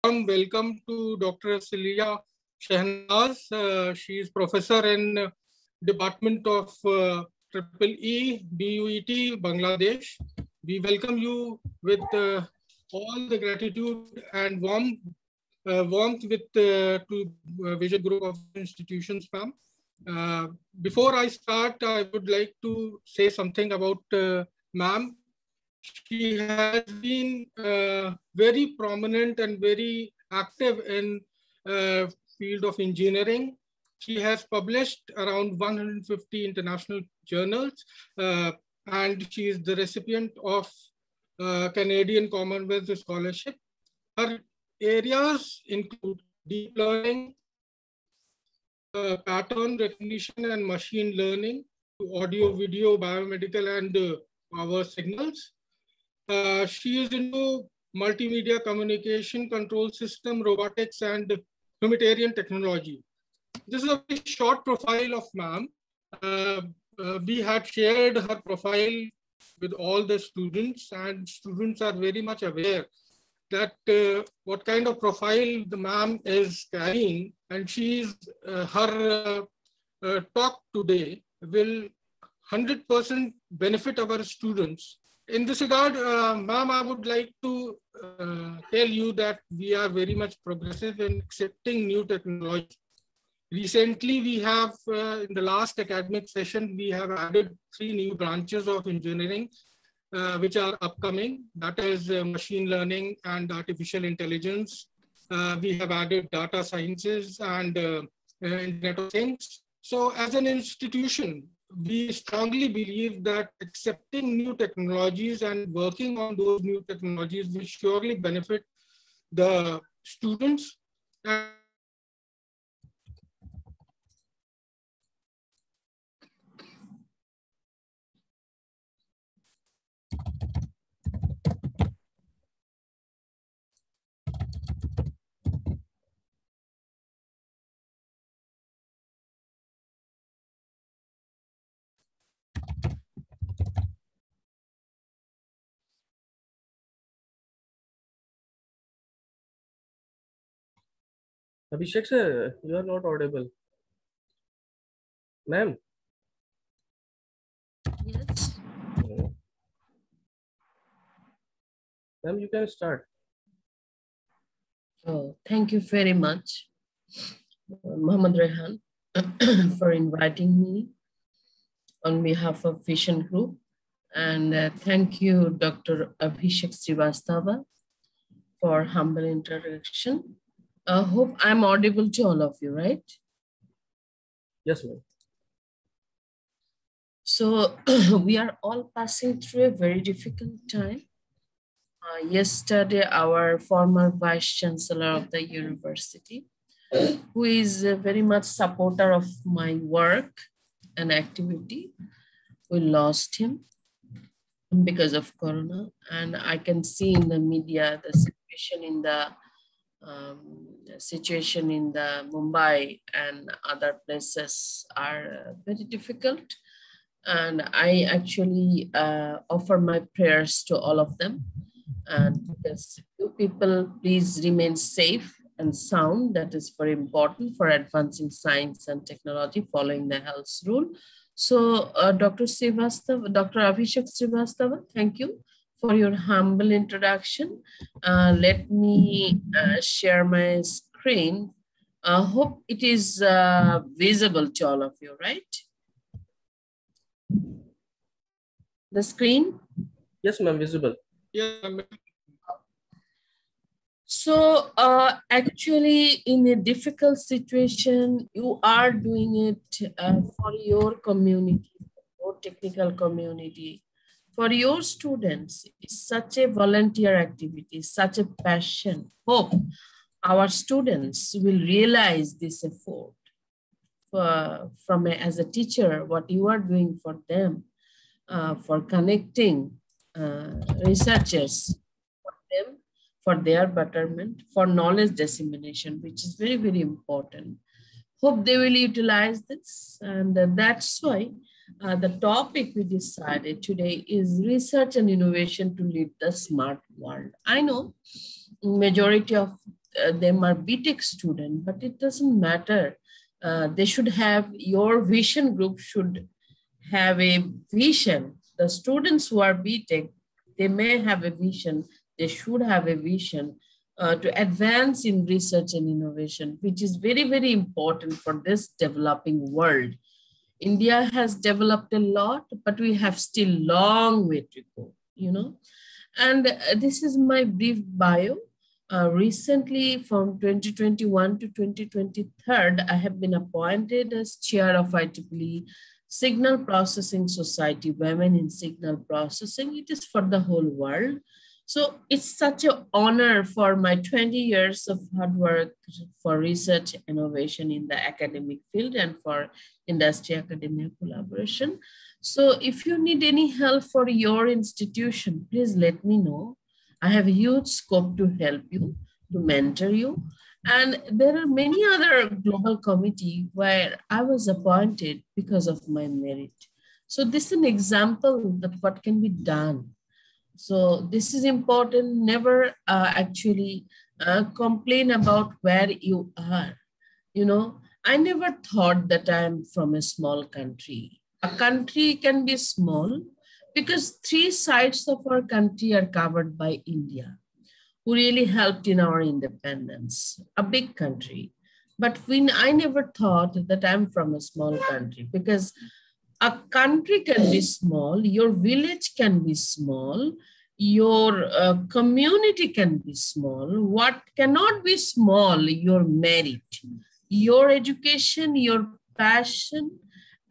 welcome to Dr. Celia Shahnaz. She is professor in Department of EEE, BUET, Bangladesh. We welcome you with all the gratitude and warmth with to Vision Group of institutions, ma'am. Before I start, I would like to say something about ma'am. She has been very prominent and very active in field of engineering. She has published around 150 international journals, and she is the recipient of Canadian Commonwealth Scholarship. Her areas include deep learning, pattern recognition and machine learning, audio, video, biomedical, and power signals. She is into multimedia communication, control system, robotics, and humanitarian technology. This is a very short profile of ma'am. We had shared her profile with all the students, and students are very much aware that what kind of profile the ma'am is carrying, and she's her talk today will 100% benefit our students. In this regard, ma'am, I would like to tell you that we are very much progressive in accepting new technology. Recently, we have, in the last academic session, we have added 3 new branches of engineering, which are upcoming. That is machine learning and artificial intelligence. We have added data sciences and Internet of Things. So as an institution, we strongly believe that accepting new technologies and working on those new technologies will surely benefit the students. Abhishek sir, you are not audible. Ma'am? Yes. Ma'am, you can start. Oh, thank you very much, Mohammed Rehan, for inviting me on behalf of Vision Group. And thank you, Dr. Abhishek Srivastava, for humble introduction. I hope I'm audible to all of you, right? Yes, ma'am. So we are all passing through a very difficult time. Yesterday, our former Vice Chancellor of the university, who is very much supporter of my work and activity, we lost him because of Corona. And I can see in the media the situation in the Mumbai and other places are very difficult. And I actually offer my prayers to all of them. And because you people, please remain safe and sound. That is very important for advancing science and technology, following the health rule. So Dr. Abhishek Srivastava, thank you for your humble introduction. Let me share my screen. Hope it is visible to all of you, right? The screen? Yes, ma'am, visible. Yeah. So actually, in a difficult situation, you are doing it for your community, your technical community, for your students. It's such a volunteer activity, such a passion. Hope our students will realize this effort as a teacher, what you are doing for them, for connecting researchers, for them, for their betterment, for knowledge dissemination, which is very, very important. Hope they will utilize this. And that's why the topic we decided today is research and innovation to lead the smart world. I know majority of them are BTech student, but it doesn't matter. They should have, your vision group should have a vision. The students who are BTech, they may have a vision, they should have a vision to advance in research and innovation, which is very, very important for this developing world. India has developed a lot, but we have still long way to go, you know. And this is my brief bio. Recently, from 2021 to 2023, I have been appointed as chair of IEEE Signal Processing Society, Women in Signal Processing. It is for the whole world. So it's such an honor for my 20 years of hard work for research innovation in the academic field and for industry academia collaboration. So if you need any help for your institution, please let me know. I have a huge scope to help you, to mentor you. And there are many other global committees where I was appointed because of my merit. So this is an example that what can be done. So this is important. Never actually complain about where you are. You know, I never thought that I'm from a small country. A country can be small because 3 sides of our country are covered by India, who really helped in our independence, a big country. But I never thought that I'm from a small country, because a country can be small, your village can be small, your community can be small. What cannot be small? Your merit, your education, your passion,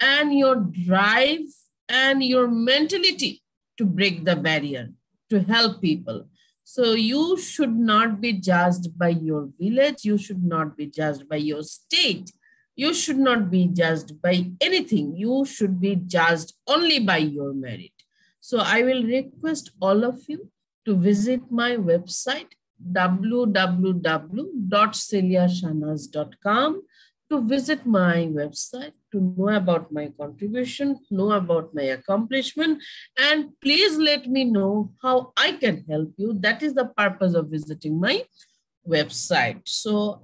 and your drive, and your mentality to break the barrier, to help people. So you should not be judged by your village. You should not be judged by your state. You should not be judged by anything. You should be judged only by your merit. So I will request all of you to visit my website, www.celiashahnaz.com, to visit my website, to know about my contribution, know about my accomplishment, and please let me know how I can help you. That is the purpose of visiting my website. So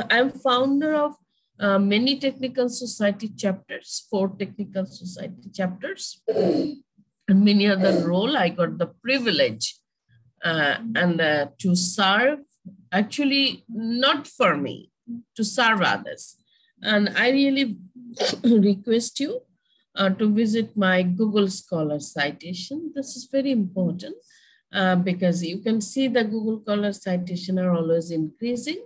I'm founder of many technical society chapters, 4 technical society chapters, and many other roles. I got the privilege to serve, actually not for me, to serve others. And I really request you to visit my Google Scholar citation. This is very important because you can see the Google Scholar citation are always increasing.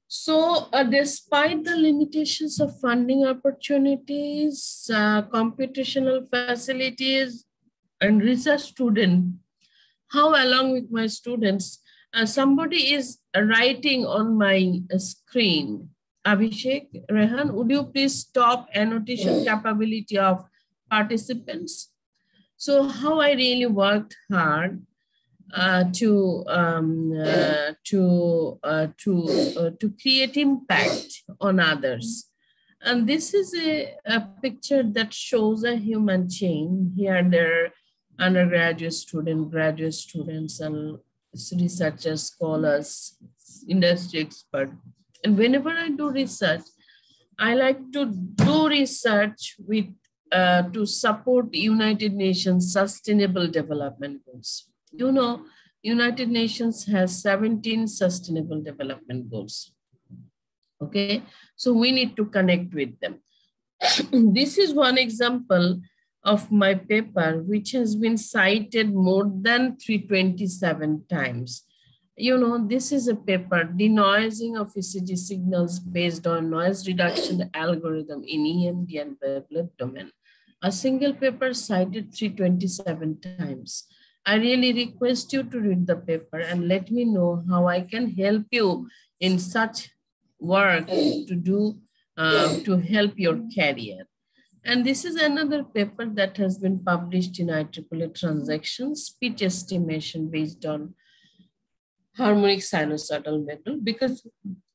So despite the limitations of funding opportunities, computational facilities, and research student, how along with my students, somebody is writing on my screen. Abhishek, Rehan, would you please stop annotation capability of participants? So how I really worked hard to create impact on others. And this is a picture that shows a human chain. Here there are undergraduate students, graduate students, and researchers, scholars, industry experts. And whenever I do research, I like to do research with to support United Nations Sustainable Development Goals. You know, United Nations has 17 Sustainable Development Goals. Okay, so we need to connect with them. This is one example of my paper, which has been cited more than 327 times. You know, this is a paper, denoising of ECG signals based on noise reduction algorithm in EMD and wavelet domain. A single paper cited 327 times. I really request you to read the paper and let me know how I can help you in such work to do to help your career. And this is another paper that has been published in IEEE Transactions, Speech Estimation based on harmonic sinusoidal method, because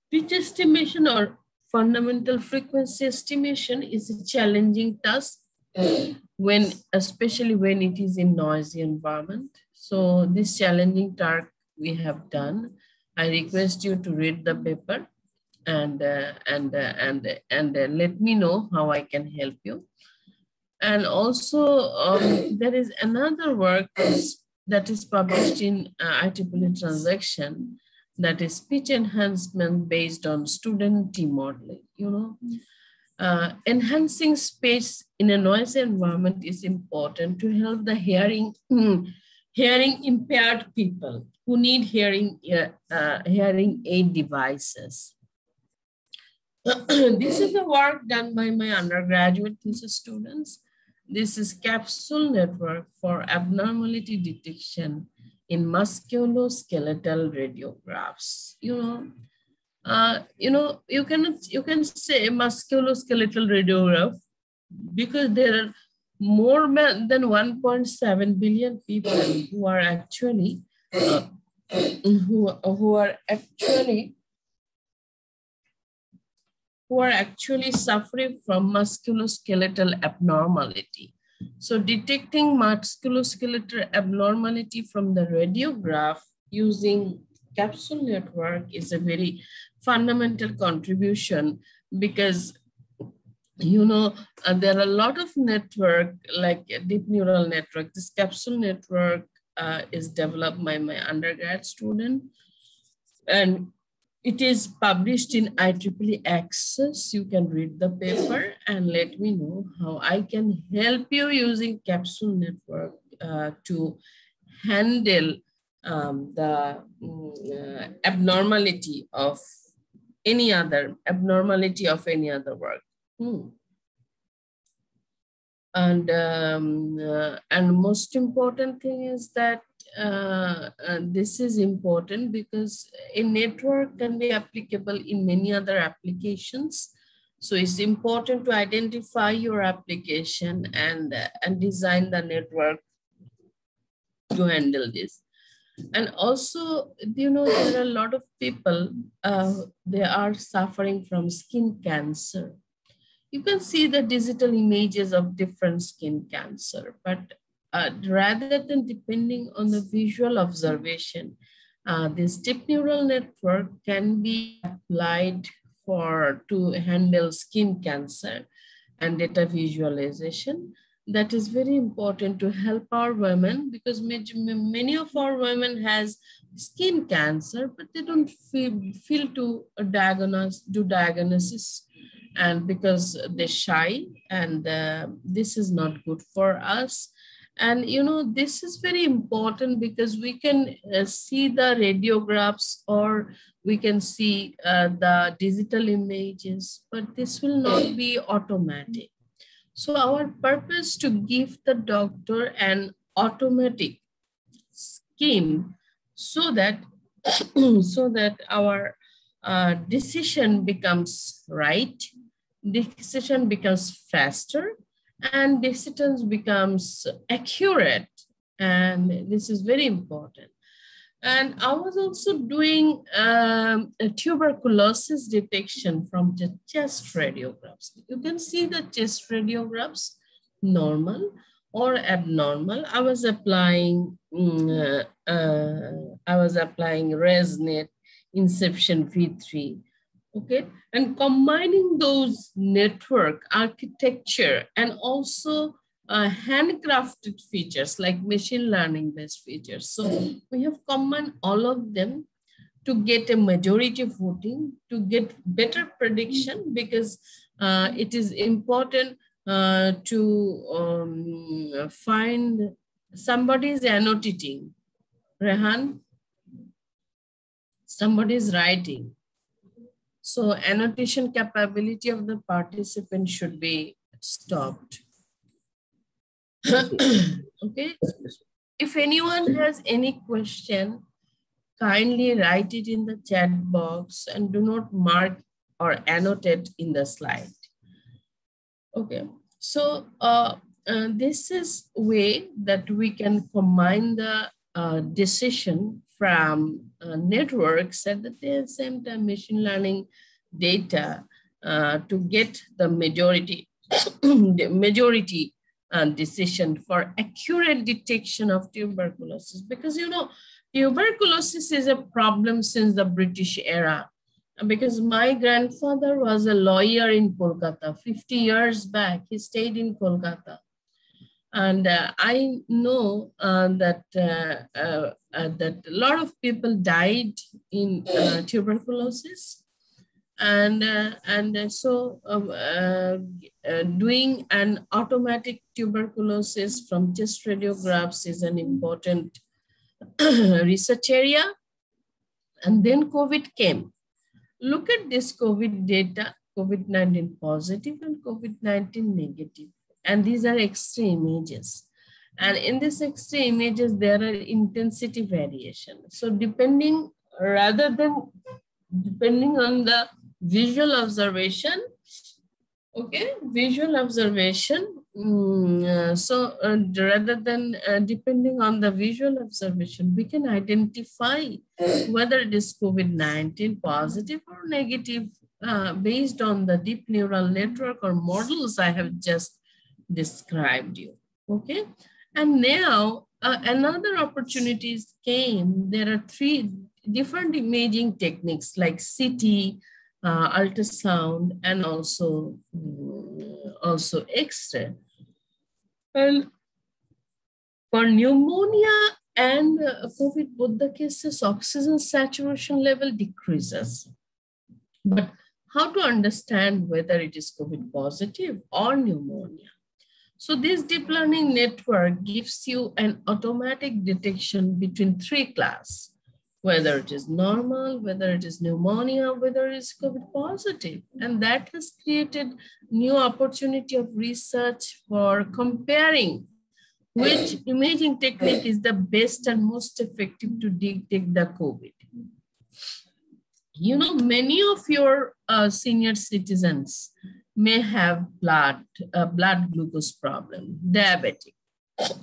pitch estimation or fundamental frequency estimation is a challenging task especially when it is in noisy environment. So this challenging task we have done. I request you to read the paper and let me know how I can help you. And also there is another work that is published in IEEE transaction, that is speech enhancement based on student modeling. Enhancing speech in a noisy environment is important to help the hearing impaired people who need hearing aid devices. This is the work done by my undergraduate thesis students. This is capsule network for abnormality detection in musculoskeletal radiographs. You can say musculoskeletal radiograph because there are more than 1.7 billion people who are actually who are actually suffering from musculoskeletal abnormality. So detecting musculoskeletal abnormality from the radiograph using capsule network is a very fundamental contribution, because there are a lot of network like deep neural network. This capsule network is developed by my undergrad student, and it is published in IEEE Access. You can read the paper and let me know how I can help you using capsule network to handle the abnormality of any other work. And most important thing is that this is important because a network can be applicable in many other applications. So it's important to identify your application and design the network to handle this. And also, there are a lot of people, they are suffering from skin cancer. You can see the digital images of different skin cancer, but rather than depending on the visual observation, this deep neural network can be applied to handle skin cancer and data visualization. That is very important to help our women, because many of our women has skin cancer, but they don't feel to do diagnosis, and because they're shy, and this is not good for us. And this is very important because we can see the radiographs, or we can see the digital images, but this will not be automatic. So our purpose to give the doctor an automatic scheme so that our decision becomes right, decision becomes faster, and decisions becomes accurate. And this is very important. And I was also doing a tuberculosis detection from the chest radiographs. You can see the chest radiographs, normal or abnormal. I was applying ResNet, Inception V3, okay? And combining those network architecture and also handcrafted features like machine learning based features. So we have combined all of them to get a majority voting, to get better prediction, because it is important to find somebody is annotating. Rehan, somebody is writing. So annotation capability of the participant should be stopped. Okay. If anyone has any question, kindly write it in the chat box and do not mark or annotate in the slide. Okay. So this is a way that we can combine the decision from networks at the same time machine learning data to get the majority decision for accurate detection of tuberculosis. Because Tuberculosis is a problem since the British era because my grandfather was a lawyer in Kolkata 50 years back. He stayed in Kolkata. And I know that a lot of people died in tuberculosis. So doing an automatic tuberculosis from chest radiographs is an important research area. And then COVID came. Look at this COVID data, COVID-19 positive and COVID-19 negative. And these are X-ray images. And in these X-ray images, there are intensity variation. So depending on the visual observation, okay, visual observation. Rather than depending on the visual observation, we can identify whether it is COVID-19 positive or negative based on the deep neural network or models I have just described you, okay? And now another opportunities came. There are 3 different imaging techniques like CT, ultrasound, and also X-ray. And for pneumonia and COVID, both the cases, oxygen saturation level decreases. But how to understand whether it is COVID positive or pneumonia? So this deep learning network gives you an automatic detection between 3 classes, whether it is normal, whether it is pneumonia, whether it is COVID positive. And that has created new opportunity of research for comparing which imaging technique is the best and most effective to detect the COVID. You know, many of your senior citizens may have blood glucose problem, diabetic.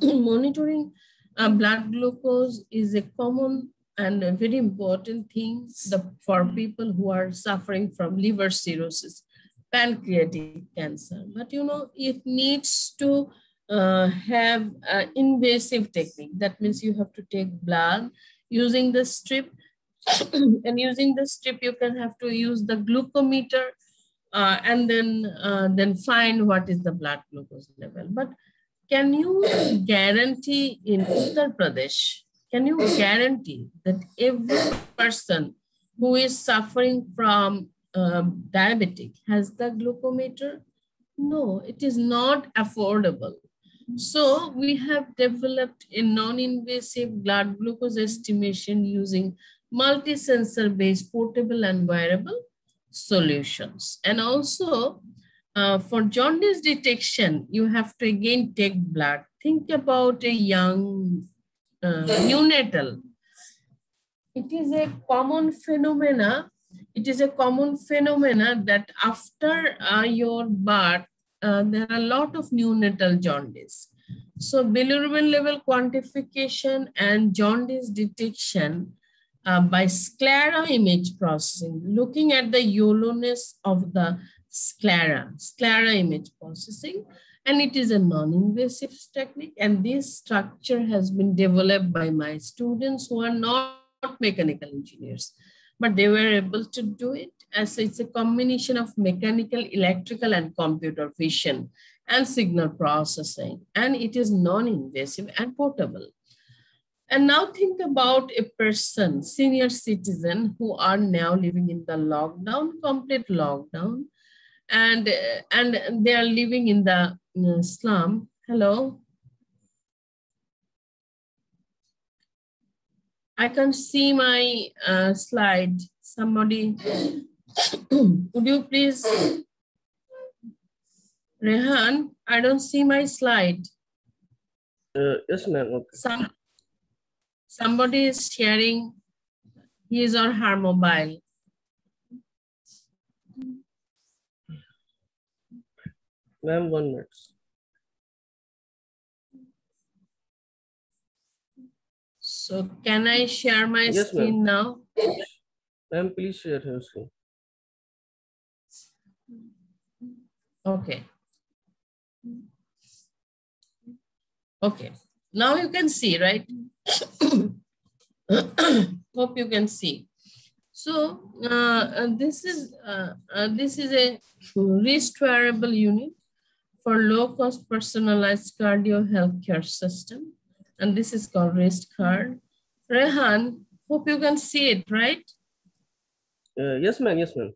Monitoring blood glucose is a common and a very important thing for people who are suffering from liver cirrhosis, pancreatic cancer. But you know, it needs to have an invasive technique. That means you have to take blood using the strip, and using the strip, you can have to use the glucometer and then find what is the blood glucose level. But can you guarantee in Uttar Pradesh, can you guarantee that every person who is suffering from diabetic has the glucometer? No, it is not affordable. So we have developed a non-invasive blood glucose estimation using multi-sensor based portable and wearable solutions. And also for jaundice detection, you have to again take blood. Think about a young neonatal. It is a common phenomena. It is a common phenomena that after your birth, there are a lot of neonatal jaundice. So bilirubin level quantification and jaundice detection by sclera image processing, looking at the yellowness of the sclera image processing, and it is a non-invasive technique. And this structure has been developed by my students who are not mechanical engineers, but they were able to do it. As it's a combination of mechanical, electrical, and computer vision and signal processing, and it is non-invasive and portable. And now think about a person, senior citizen, who are now living in the lockdown, complete lockdown, and they are living in the slum. Hello? I can't see my slide. Somebody, would you please? Rehan, I don't see my slide. Yes, ma'am. Okay. Somebody is sharing his or her mobile. Ma'am, 1 minute. So can I share my screen now? Ma'am, please share your screen. Okay. Okay. Now you can see, right? Hope you can see. So this is a wrist wearable unit for low-cost personalized cardio healthcare system, and this is called wrist card. Rehan, hope you can see it, right? Yes, ma'am. Yes, ma'am.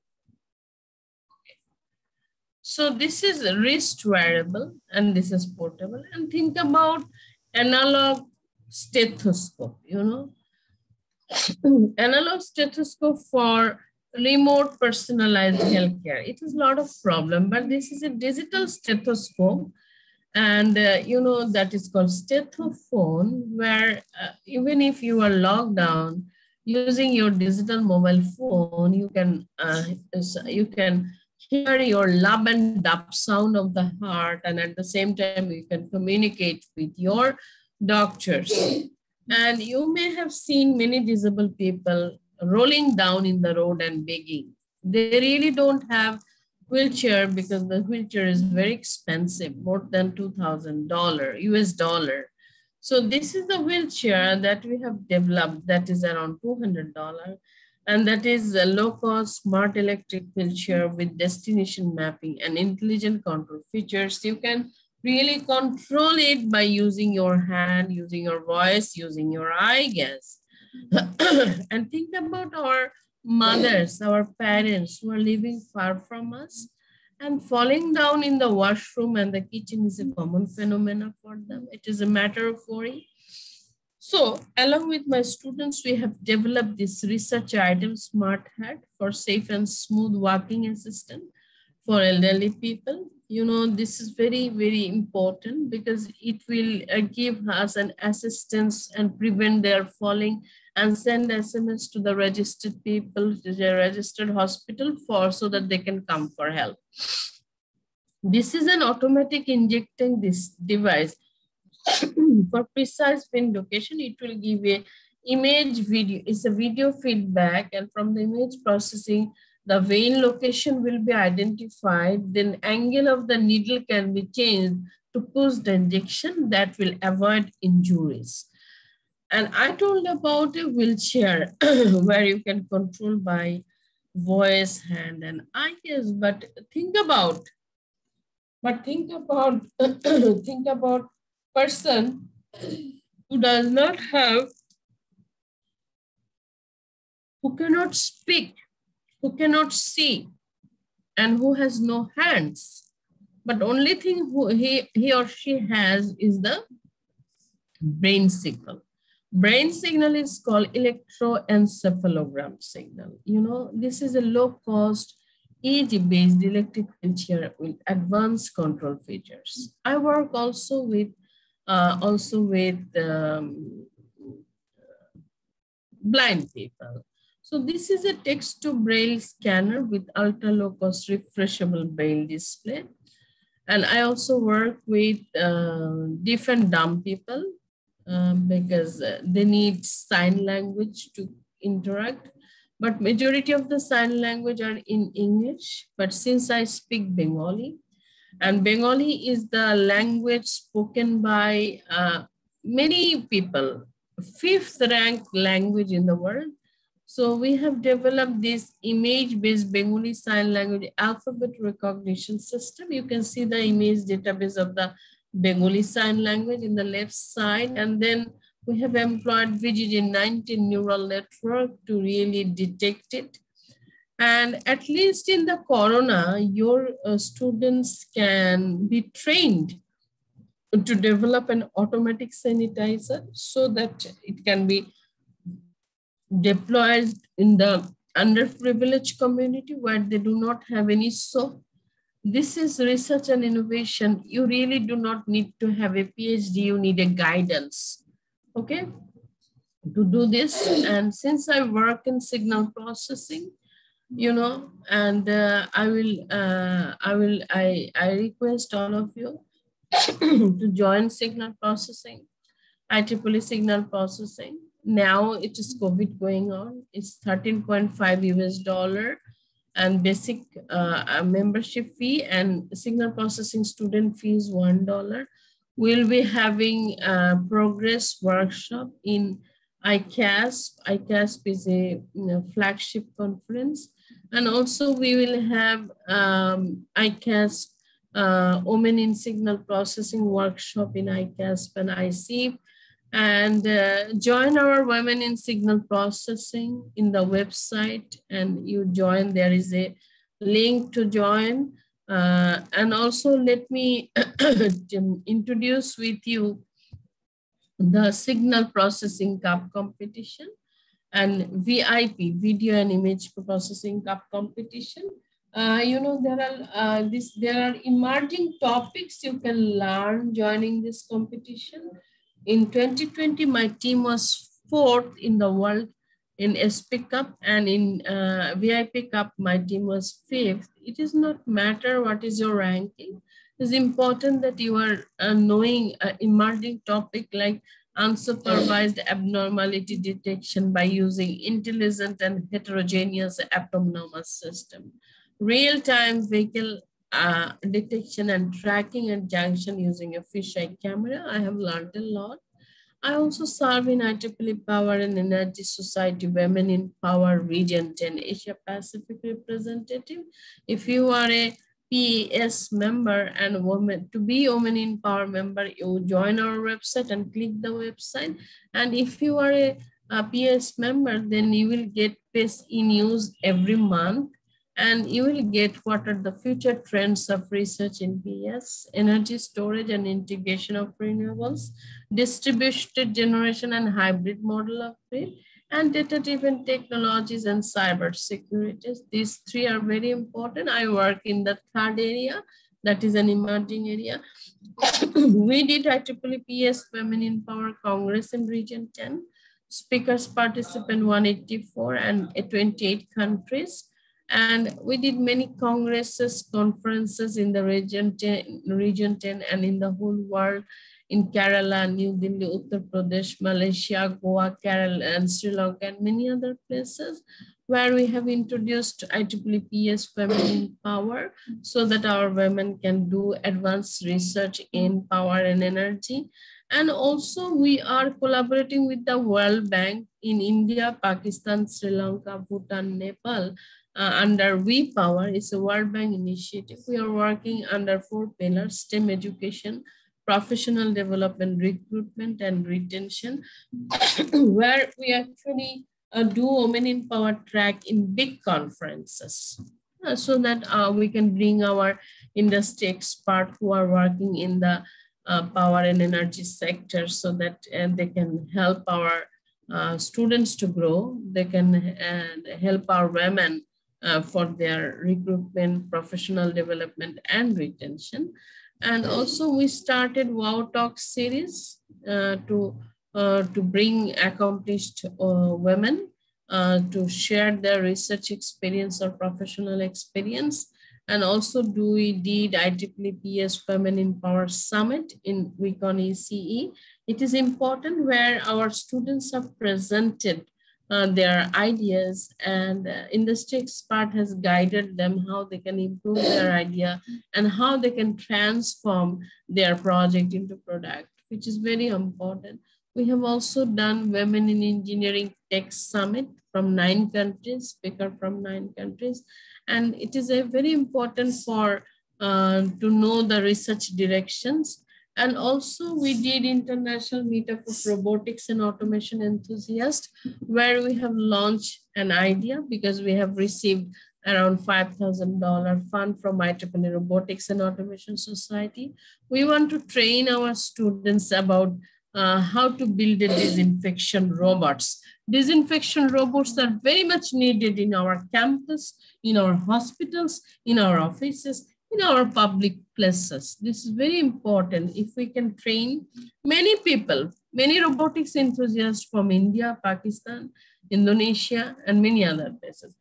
So this is a wrist wearable and this is portable. And think about analog stethoscope, you know. Analog stethoscope for remote personalized healthcare. It is a lot of problem, but this is a digital stethoscope. And you know, that is called stetophone, where even if you are locked down, using your digital mobile phone, you can hear your lub and dub sound of the heart, and at the same time you can communicate with your doctors. And you may have seen many disabled people rolling down in the road and begging. They really don't have wheelchair because the wheelchair is very expensive, more than $2,000 US dollar. So this is the wheelchair that we have developed that is around $200, and that is a low-cost smart electric wheelchair with destination mapping and intelligent control features. You can really control it by using your hand, using your voice, using your eye gaze. And think about our mothers, our parents who are living far from us, and falling down in the washroom and the kitchen is a common phenomenon for them. It is a matter of worry. So along with my students, we have developed this research item smart hat for safe and smooth walking assistant for elderly people. You know, this is very, very important because it will give us an assistance and prevent their falling, and send SMS to the registered people, to the registered hospital so that they can come for help. This is an automatic injecting this device for precise vein location. It will give a image video. It's a video feedback, and from the image processing, the vein location will be identified. Then angle of the needle can be changed to push the injection that will avoid injuries. And I told about a wheelchair where you can control by voice, hand, and eye gaze. But think about think about person who does not have, who cannot speak, who cannot see, and who has no hands. But only thing he or she has is the brain signal. Brain signal is called electroencephalogram signal. You know, this is a low-cost EEG-based electric wheelchair with advanced control features. I work also with blind people. So this is a text-to-braille scanner with ultra-low-cost refreshable braille display. And I also work with deaf and dumb people because they need sign language to interact. But majority of the sign language are in English. But since I speak Bengali, and Bengali is the language spoken by many people, 5th ranked language in the world. So we have developed this image-based Bengali sign language alphabet recognition system. You can see the image database of the Bengali sign language in the left side. And then we have employed VGG19 neural network to really detect it. And at least in the corona, your students can be trained to develop an automatic sanitizer so that it can be deployed in the underprivileged community where they do not have any soap. This is research and innovation. You really do not need to have a PhD, you need a guidance, okay, to do this. And since I work in signal processing, you know, and I request all of you to join signal processing, IEEE signal processing. Now it is COVID going on. It's $13.5 US and basic membership fee, and signal processing student fee is $1. We'll be having a progress workshop in ICASP. ICASP is a flagship conference. And also we will have ICASP Women in Signal Processing workshop in ICASP and ICEEP. And join our Women in Signal Processing in the website, and you join, there is a link to join. And also let me introduce with you the Signal Processing Cup competition and VIP, Video and Image Processing Cup competition. You know, there are emerging topics you can learn joining this competition. In 2020, my team was 4th in the world in SP Cup, and in VIP Cup, my team was 5th. It does not matter what is your ranking. It's important that you are knowing an emerging topic like unsupervised abnormality detection by using intelligent and heterogeneous autonomous system, real-time vehicle detection and tracking at junction using a fisheye camera. I have learned a lot. I also serve in IEEE Power and Energy Society Women in Power Region 10 Asia Pacific representative. If you are a PES member and woman, to be Women in Power member, you join our website and click the website. And if you are a PES member, then you will get PES e-news every month. And you will get what are the future trends of research in PS, energy storage and integration of renewables, distributed generation and hybrid model of grid, and data-driven technologies and cyber security. These 3 are very important. I work in the 3rd area, that is an emerging area. We did IEEE PS Women in Power Congress in Region 10. Speakers participant 184 and 28 countries. And we did many congresses, conferences in the region 10 and in the whole world, in Kerala, New Delhi, Uttar Pradesh, Malaysia, Goa, Kerala, and Sri Lanka, and many other places where we have introduced IEEE PS Women in Power so that our women can do advanced research in power and energy. And also we are collaborating with the World Bank in India, Pakistan, Sri Lanka, Bhutan, Nepal, under We Power. It's a World Bank initiative. We are working under 4 pillars: STEM education, professional development, recruitment, and retention, where we actually do Women in Power track in big conferences so that we can bring our industry expert who are working in the power and energy sector so that they can help our students to grow. They can help our women for their recruitment, professional development, and retention. And also we started Wow Talk series to bring accomplished women to share their research experience or professional experience. And also we did IEEE PS Women in Power Summit in week on ECE. It is important where our students have presented their ideas, and industry expert has guided them how they can improve their idea and how they can transform their project into product, which is very important. We have also done Women in Engineering Tech Summit from 9 countries, speaker from 9 countries. And it is a very important for to know the research directions. And also we did international meetup of robotics and automation enthusiasts, where we have launched an idea because we have received around $5,000 fund from IEEE Robotics and Automation Society. We want to train our students about how to build a disinfection robots. Disinfection robots are very much needed in our campus, in our hospitals, in our offices, in our public places. This is very important. If we can train many people, many robotics enthusiasts from India, Pakistan, Indonesia, and many other places.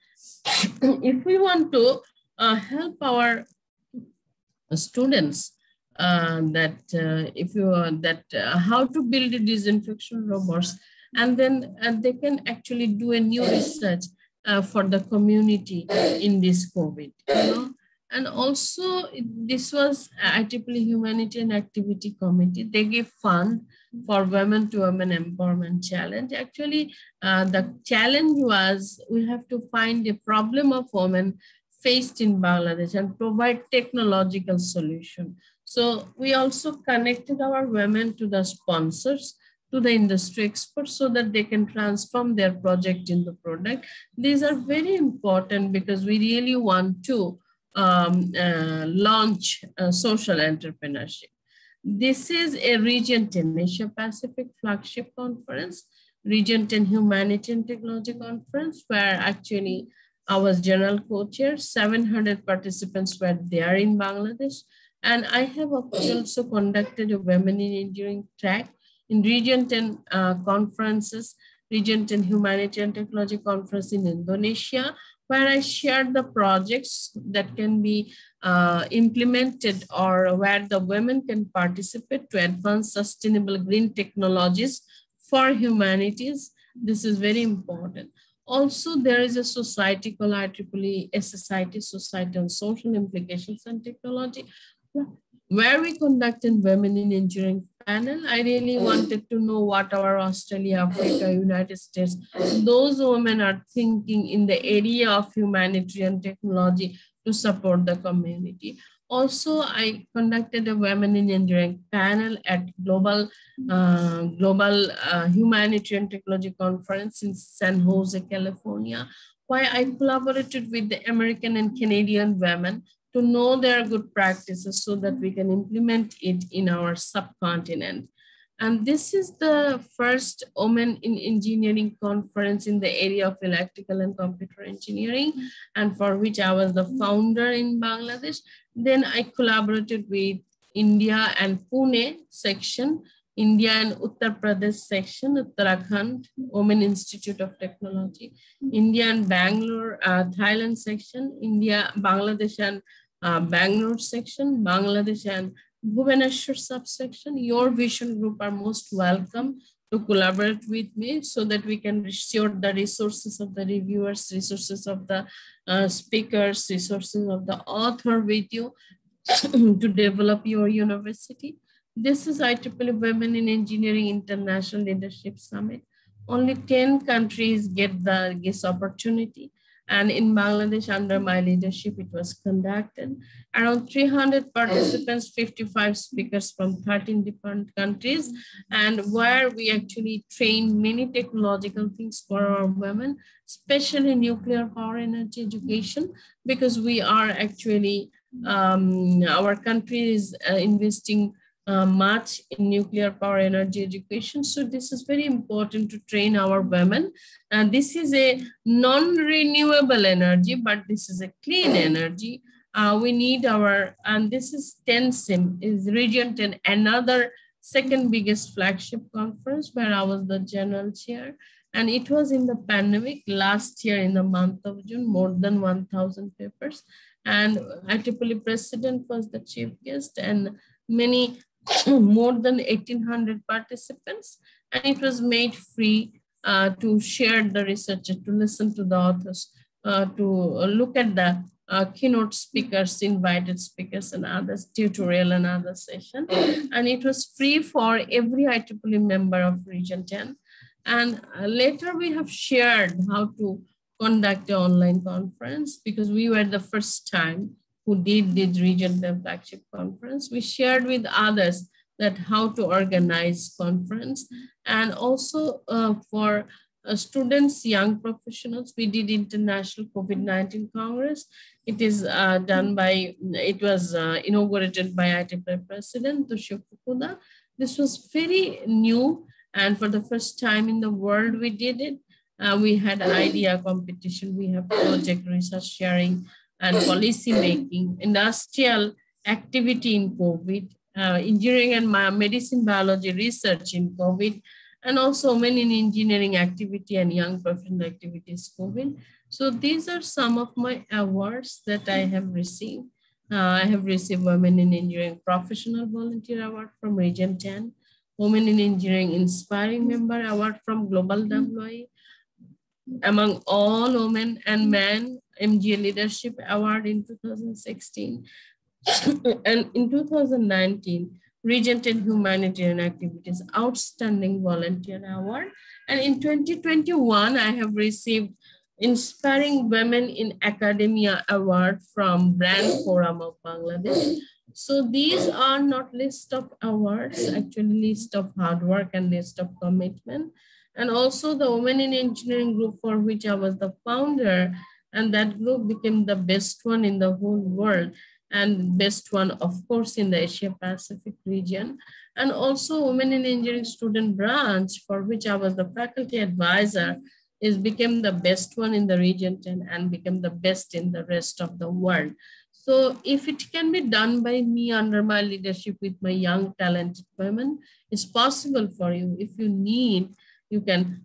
If we want to help our students how to build a disinfection robots, and then they can actually do a new research for the community in this COVID, you know. And also, this was IEEE Humanity and Activity Committee. They gave fund for Women to Women Empowerment Challenge. Actually, the challenge was we have to find a problem of women faced in Bangladesh and provide technological solution. So we also connected our women to the sponsors, to the industry experts, so that they can transform their project into product. These are very important because we really want to launch social entrepreneurship. This is a Region 10 Asia Pacific flagship conference, Region 10 Humanity and Technology Conference, where actually I was general co-chair. 700 participants were there in Bangladesh. And I have also conducted a Women in Engineering track in Region 10 conferences, Region 10 Humanity and Technology Conference in Indonesia, where I shared the projects that can be implemented or where the women can participate to advance sustainable green technologies for humanities. This is very important. Also, there is a society called IEEE SSIT, Society on Social Implications and Technology, where we conducted Women in Engineering panel. I really wanted to know what our Australia, Africa, United States, those women are thinking in the area of humanitarian technology to support the community. Also, I conducted a Women in Engineering panel at Global Humanitarian Technology Conference in San Jose, California, where I collaborated with the American and Canadian women to know their good practices so that we can implement it in our subcontinent. And this is the first Women in Engineering conference in the area of electrical and computer engineering, and for which I was the founder in Bangladesh. Then I collaborated with India and Pune section, India and Uttar Pradesh section, Uttarakhand, Women Institute of Technology, India and Bangalore, Thailand section, India, Bangladesh and Bangalore section, Bangladesh and Bhubaneswar subsection. Your vision group are most welcome to collaborate with me so that we can restore the resources of the reviewers, resources of the speakers, resources of the author video to develop your university. This is IEEE Women in Engineering International Leadership Summit. Only 10 countries get this opportunity. And in Bangladesh, under my leadership, it was conducted. Around 300 participants, 55 speakers from 13 different countries, and where we actually train many technological things for our women, especially nuclear power energy education, because we are actually, our country is investing much in nuclear power energy education. So this is very important to train our women. And this is a non-renewable energy, but this is a clean energy. We need our, and this is 10 SIM, is Region 10, another second biggest flagship conference where I was the general chair. And it was in the pandemic last year in the month of June, more than 1,000 papers. And IEEE president was the chief guest and many more than 1,800 participants, and it was made free to share the research, to listen to the authors, to look at the keynote speakers, invited speakers and others, tutorial and other session. And it was free for every IEEE member of Region 10. And later we have shared how to conduct an online conference because we were the first time who did this Region 10 flagship conference. We shared with others that how to organize conference. And also for students, young professionals, we did International COVID-19 Congress. It is done by, it was inaugurated by IEEE President Toshio Fukuda. This was very new, and for the first time in the world we did it. We had an idea competition, we have project research sharing, and policy making, industrial activity in COVID, engineering and medicine biology research in COVID, and also women in engineering activity and young professional activities COVID. So these are some of my awards that I have received. I have received Women in Engineering Professional Volunteer Award from Region 10, Women in Engineering Inspiring Member Award from Global WA. Among all women and men, MGA Leadership Award in 2016. And in 2019, Regent in Humanitarian Activities Outstanding Volunteer Award. And in 2021, I have received Inspiring Women in Academia Award from Brand Forum of Bangladesh. So these are not list of awards, actually list of hard work and list of commitment. And also the Women in Engineering group, for which I was the founder, and that group became the best one in the whole world, and best one, of course, in the Asia Pacific region. And also Women in Engineering student branch, for which I was the faculty advisor, is became the best one in the region and became the best in the rest of the world. So if it can be done by me under my leadership with my young talented women, it's possible for you. If you need, you can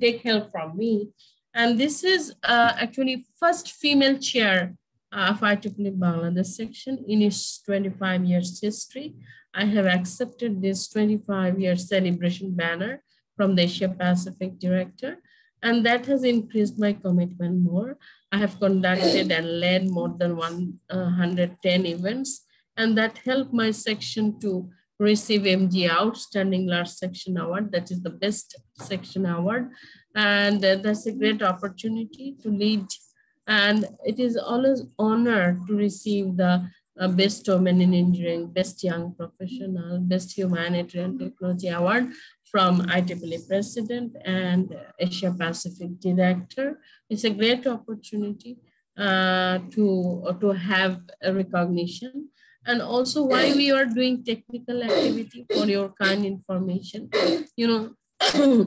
take help from me. And this is actually first female chair of IEEE Bangladesh section in its 25 years history. I have accepted this 25-year celebration banner from the Asia Pacific director, and that has increased my commitment more. I have conducted and led more than 110 events, and that helped my section to receive MGA Outstanding Large Section Award, that is the best section award. And that's a great opportunity to lead. And it is always honor to receive the Best Women in Engineering, Best Young Professional, Best Humanitarian Technology Award from IEEE President and Asia Pacific Director. It's a great opportunity to have a recognition. And also why we are doing technical activity, for your kind information. You know,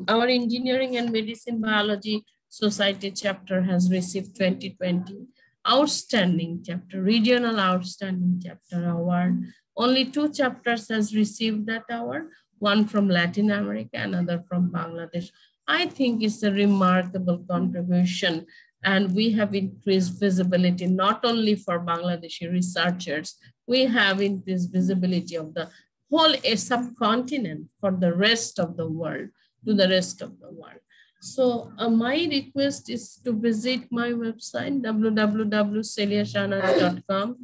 our Engineering and Medicine Biology Society chapter has received 2020 Outstanding Chapter, Regional Outstanding Chapter Award. Only 2 chapters has received that award, one from Latin America, another from Bangladesh. I think it's a remarkable contribution, and we have increased visibility not only for Bangladeshi researchers, we have increased visibility of the whole subcontinent for the rest of the world, to the rest of the world. So my request is to visit my website, www.celiashahnaz.com,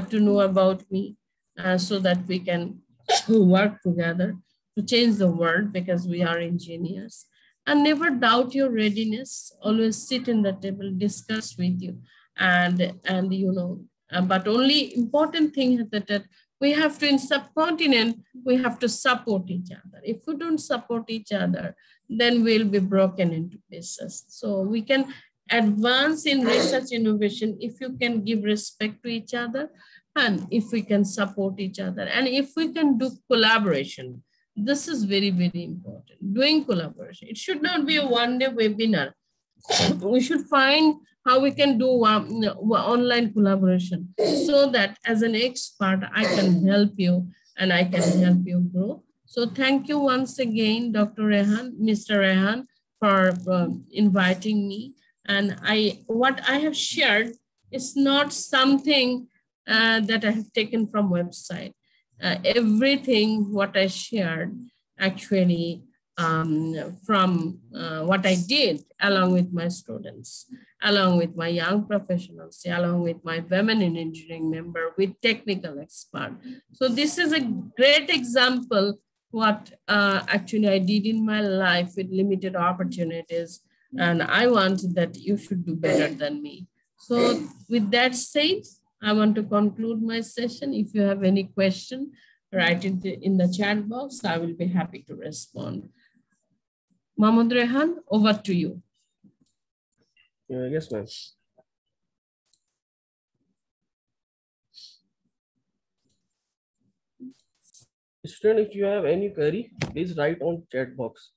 to know about me, so that we can work together to change the world, because we are engineers. And never doubt your readiness, always sit in the table, discuss with you. And you know, but only important thing is that we have to, in subcontinent, we have to support each other. If we don't support each other, then we'll be broken into pieces. So we can advance in research innovation if you can give respect to each other, and if we can support each other, and if we can do collaboration. This is very, very important, doing collaboration. It should not be a one-day webinar. We should find how we can do online collaboration, so that as an expert, I can help you and I can help you grow. So thank you once again, Dr. Rehan, Mr. Rehan, for inviting me. And what I have shared is not something that I have taken from website. Everything what I shared actually from what I did along with my students, along with my young professionals, along with my women in engineering member, with technical expert. So this is a great example what actually I did in my life with limited opportunities. And I want that you should do better than me. So with that said, I want to conclude my session. If you have any question, write it in the chat box. I will be happy to respond. Mahmoud Rehan, over to you. Yes, ma'am. Student, if you have any query, please write on chat box.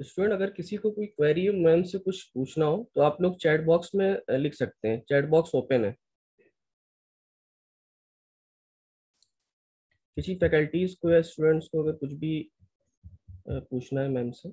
Student अगर किसी को कोई query ma'am से कुछ पूछना हो तो आप लोग चैट बॉक्स में लिख सकते हैं, चैट बॉक्स ओपन है। किसी फैकल्टीज को या स्टूडेंट्स को अगर कुछ भी पूछना है मैम से।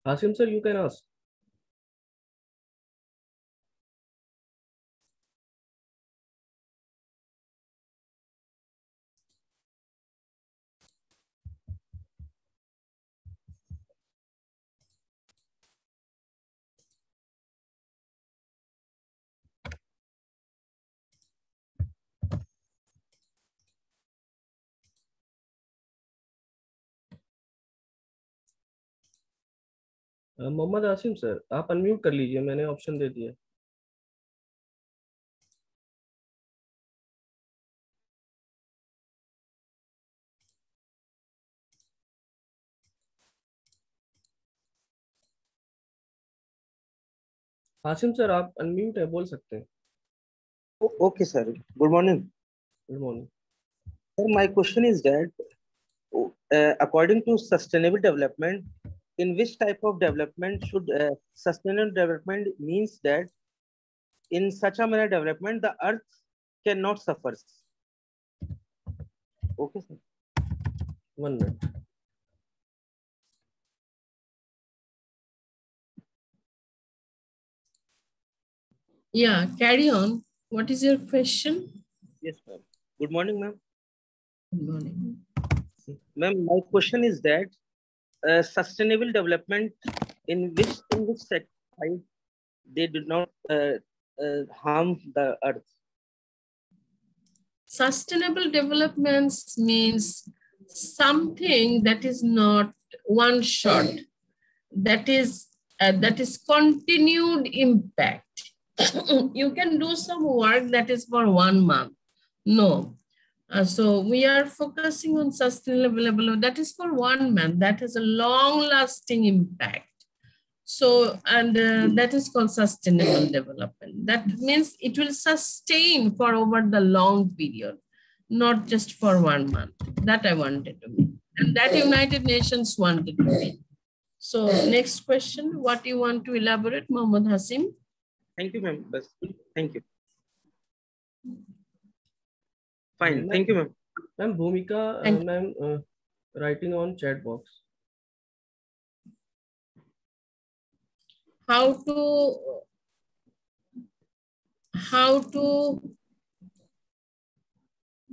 Hasim sir, you can ask. Mohammad Asim sir, आप अनम्यूट कर लीजिए, मैंने ऑप्शन दे दिया। हासिम सर, आप अनम्यूट है, बोल सकते हैं। Okay, sir. Good morning. Good morning. Sir, my question is that according to sustainable development, in which type of development should sustainable development means that in such a manner development the earth cannot suffer. Okay, sir. 1 minute। Yeah, carry on. What is your question? Yes, ma'am. Good morning, ma'am. Good morning. Ma'am, my question is that sustainable development in which side they do not harm the earth. Sustainable developments means something that is not one shot, that is continued impact. You can do some work that is for 1 month. No. So we are focusing on sustainable development that is for 1 month, that has a long lasting impact. So, and that is called sustainable development. That means it will sustain for over the long period, not just for 1 month. That I wanted to mean. And that United Nations wanted to mean. So next question, what you want to elaborate, Mohammad Hasim? Thank you, ma'am. Thank you. Fine. Thank you, ma'am. Ma'am, Bhumika, ma'am, writing on chat box. How to,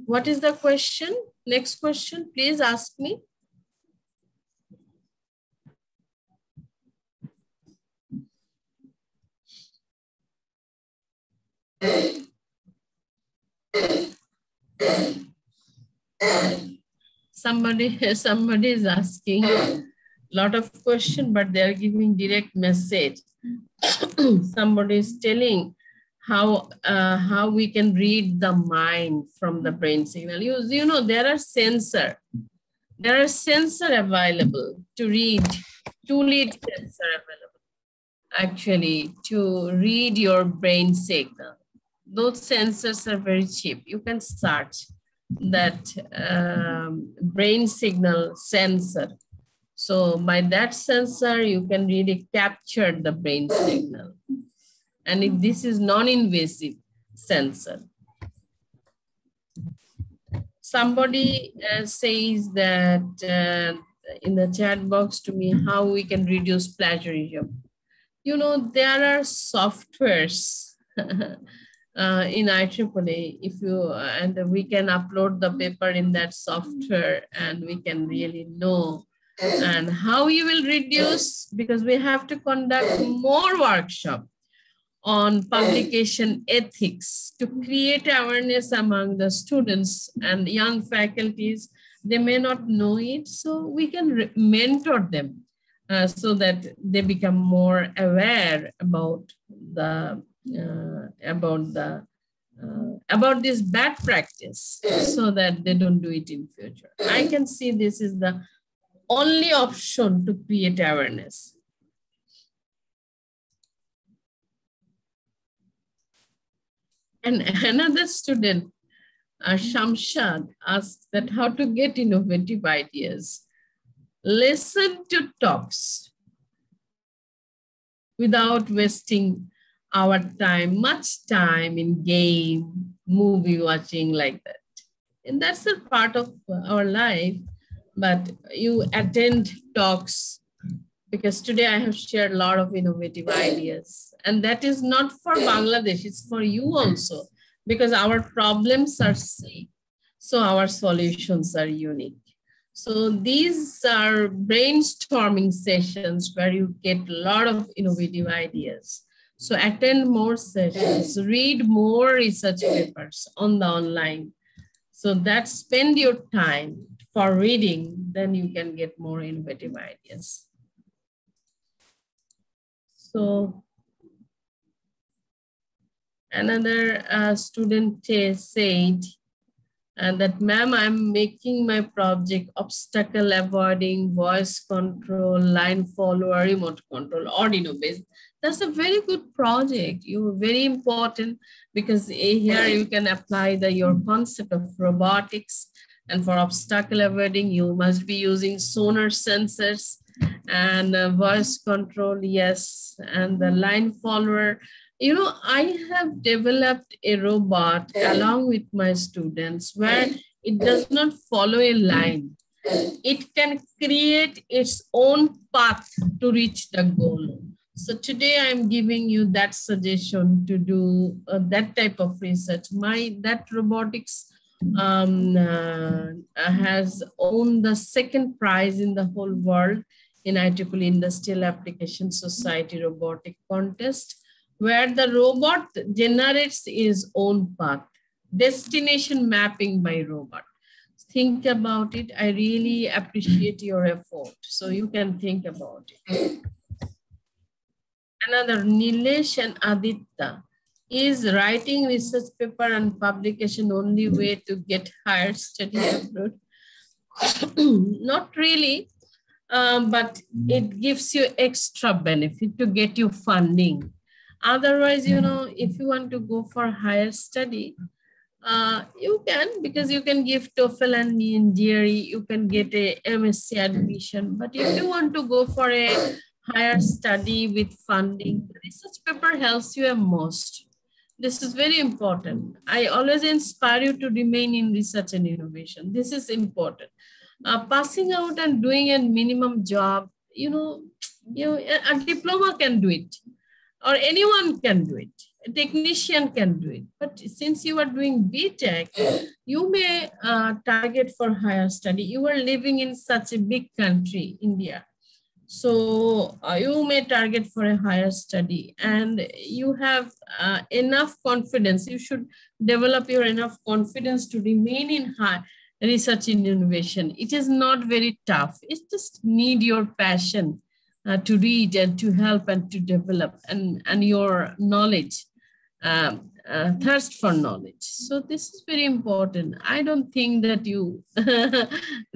what is the question? Next question, please ask me. Somebody is asking a lot of question, but they are giving direct message. Somebody is telling how we can read the mind from the brain signal. You know, there are sensor available to read, 2-lead sensor available actually to read your brain signal. Those sensors are very cheap. You can search that brain signal sensor. So by that sensor, you can really capture the brain signal. And if this is non-invasive sensor. Somebody says that in the chat box to me how we can reduce plagiarism. You know, there are softwares in IEEE, if you, and we can upload the paper in that software and we can really know. And how you will reduce, because we have to conduct more workshop on publication ethics to create awareness among the students and young faculties. They may not know it, so we can mentor them so that they become more aware about this bad practice, so that they don't do it in future. I can see this is the only option to create awareness. And another student, Shamshad, asked that how to get innovative ideas. Listen to talks without wasting our time, much time in game, movie watching like that. And that's a part of our life, but you attend talks, because today I have shared a lot of innovative ideas, and that is not for Bangladesh, it's for you also, because our problems are same, so our solutions are unique. So these are brainstorming sessions where you get a lot of innovative ideas. So attend more sessions, read more research papers on the online. So that spend your time for reading, then you can get more innovative ideas. So another student said that, ma'am, I'm making my project obstacle avoiding, voice control, line follower, remote control, Arduino based. That's a very good project. You're very important, because here you can apply your concept of robotics. And for obstacle avoiding, you must be using sonar sensors and voice control, yes, and the line follower. You know, I have developed a robot along with my students where it does not follow a line. It can create its own path to reach the goal. So today I'm giving you that suggestion to do that type of research. That robotics has won the second prize in the whole world in IEEE Industrial Application Society Robotic Contest, where the robot generates its own path, destination mapping by robot. Think about it. I really appreciate your effort. So you can think about it. Another, Nilesh and Aditya, is writing research paper and publication only way to get higher study abroad? Not really, but it gives you extra benefit to get you funding. Otherwise, you know, if you want to go for higher study, you can, because you can give TOEFL and NDRE, you can get a MSc admission. But if you want to go for a higher study with funding, research paper helps you the most. This is very important. I always inspire you to remain in research and innovation. This is important. Passing out and doing a minimum job, you know, a diploma can do it, or anyone can do it. A technician can do it. But since you are doing BTech, you may target for higher study. You are living in such a big country, India. So you may target for a higher study, and you have enough confidence. You should develop your enough confidence to remain in high research and innovation. It is not very tough. It just need your passion to read and to help and to develop, and your knowledge, thirst for knowledge. So this is very important. I don't think that you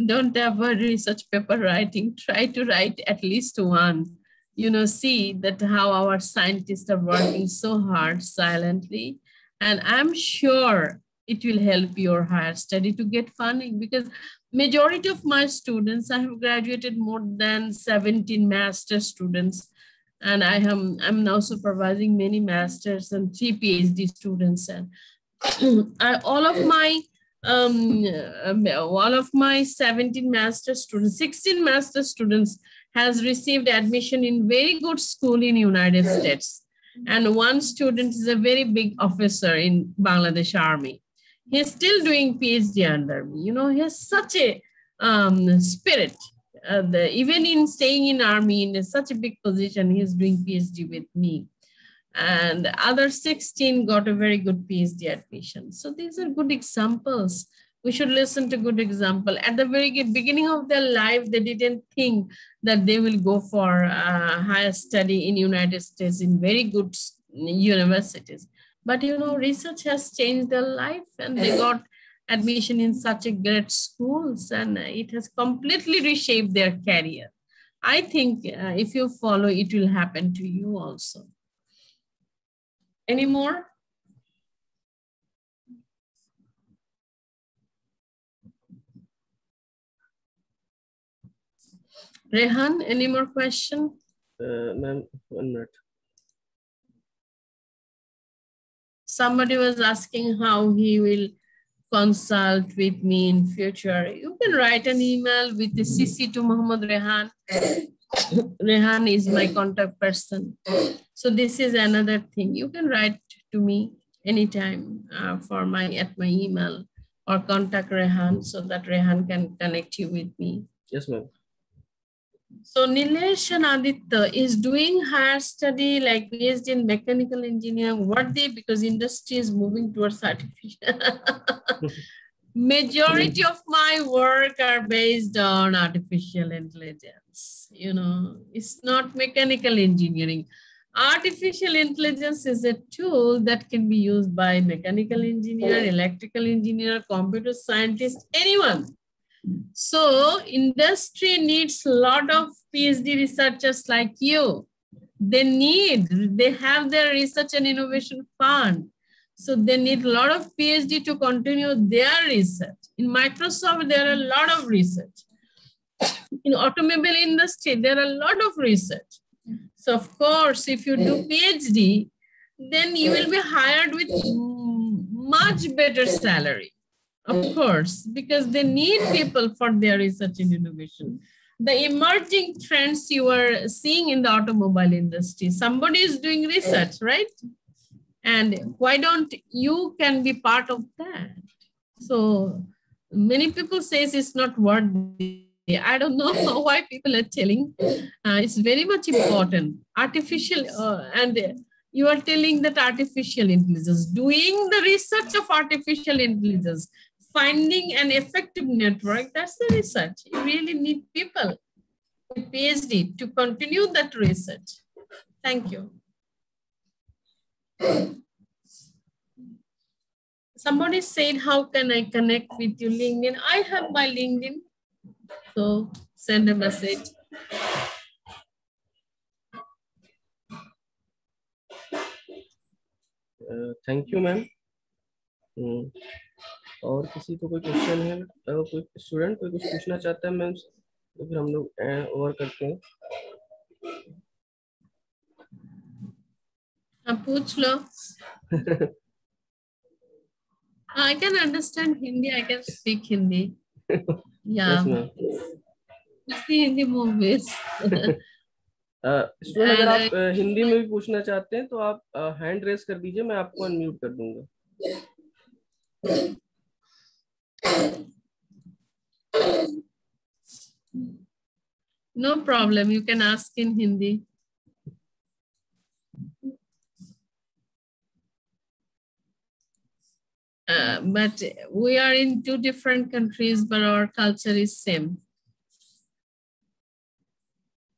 don't have a research paper writing. Try to write at least one. You know, see that how our scientists are working so hard silently. And I'm sure it will help your higher study to get funding, because majority of my students, I have graduated more than 17 master students. And I'm now supervising many masters and 3 PhD students. And all of my One of my 17 master students, 16 master students has received admission in very good school in United States. And one student is a very big officer in Bangladesh Army. He's still doing PhD under me. You know, he has such a spirit. Even in staying in Army in such a big position, he's doing PhD with me. And other 16 got a very good PhD admission. So these are good examples. We should listen to good example. At the very beginning of their life, they didn't think that they will go for higher study in United States in very good universities. But you know, research has changed their life and they got admission in such a great schools and it has completely reshaped their career. I think if you follow, it will happen to you also. Any more? Rehan, any more question? Ma'am, 1 minute. Somebody was asking how he will consult with me in future. You can write an email with the CC to Muhammad Rehan. Rehan is my contact person. So this is another thing. You can write to me anytime at my email or contact Rehan so that Rehan can connect you with me. Yes, ma'am. So Nilesh and Aditya is doing higher study like PhD in mechanical engineering. What they, because industry is moving towards artificial. Majority of my work are based on artificial intelligence. You know, it's not mechanical engineering. Artificial intelligence is a tool that can be used by mechanical engineer, electrical engineer, computer scientist, anyone. So industry needs a lot of PhD researchers like you. They have their research and innovation fund. So they need a lot of PhD to continue their research. In Microsoft, there are a lot of research. In automobile industry, there are a lot of research. So of course, if you do PhD, then you will be hired with much better salary. Of course, because they need people for their research and innovation. The emerging trends you are seeing in the automobile industry, somebody is doing research, right? And why don't you can be part of that? So many people say it's not worthy. I don't know why people are telling. It's very much important. Artificial, and you are telling that artificial intelligence, doing the research of artificial intelligence, finding an effective network, that's the research. You really need people with PhD to continue that research. Thank you. Somebody said, how can I connect with you, LinkedIn? I have my LinkedIn, so send a message. Thank you, ma'am. और किसी को कोई question है, कोई student कोई कुछ पूछना चाहता है मैम, तो फिर हम लोग ओवर करते हैं. पूछ लो. I can understand Hindi. I can speak Hindi. Yeah. Yes, see Hindi movies. Student अगर आप हिंदी में भी पूछना चाहते हैं तो आप हैंड रेस कर दीजिए, मैं आपको अनम्यूट कर दूंगा. No problem. You can ask in Hindi. But we are in 2 different countries, but our culture is same.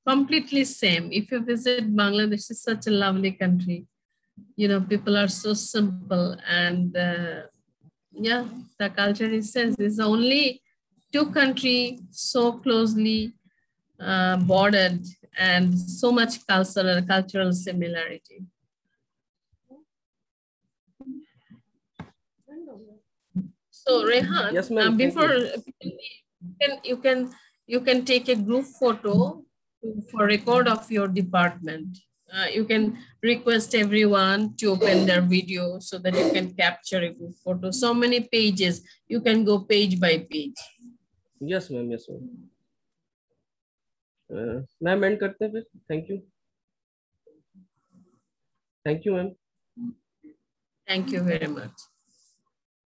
Completely same. If you visit Bangladesh, it's such a lovely country. You know, people are so simple and yeah, the culture is same. It's only 2 countries so closely bordered and so much cultural similarity. So Rehan, yes, ma'am. Before you can take a group photo for record of your department. You can request everyone to open their video so that you can capture a good photo. So many pages, you can go page by page. Yes, ma'am. Yes, ma'am. Ma'am and करते हैं फिर. Thank you. Thank you ma'am. Thank you very much.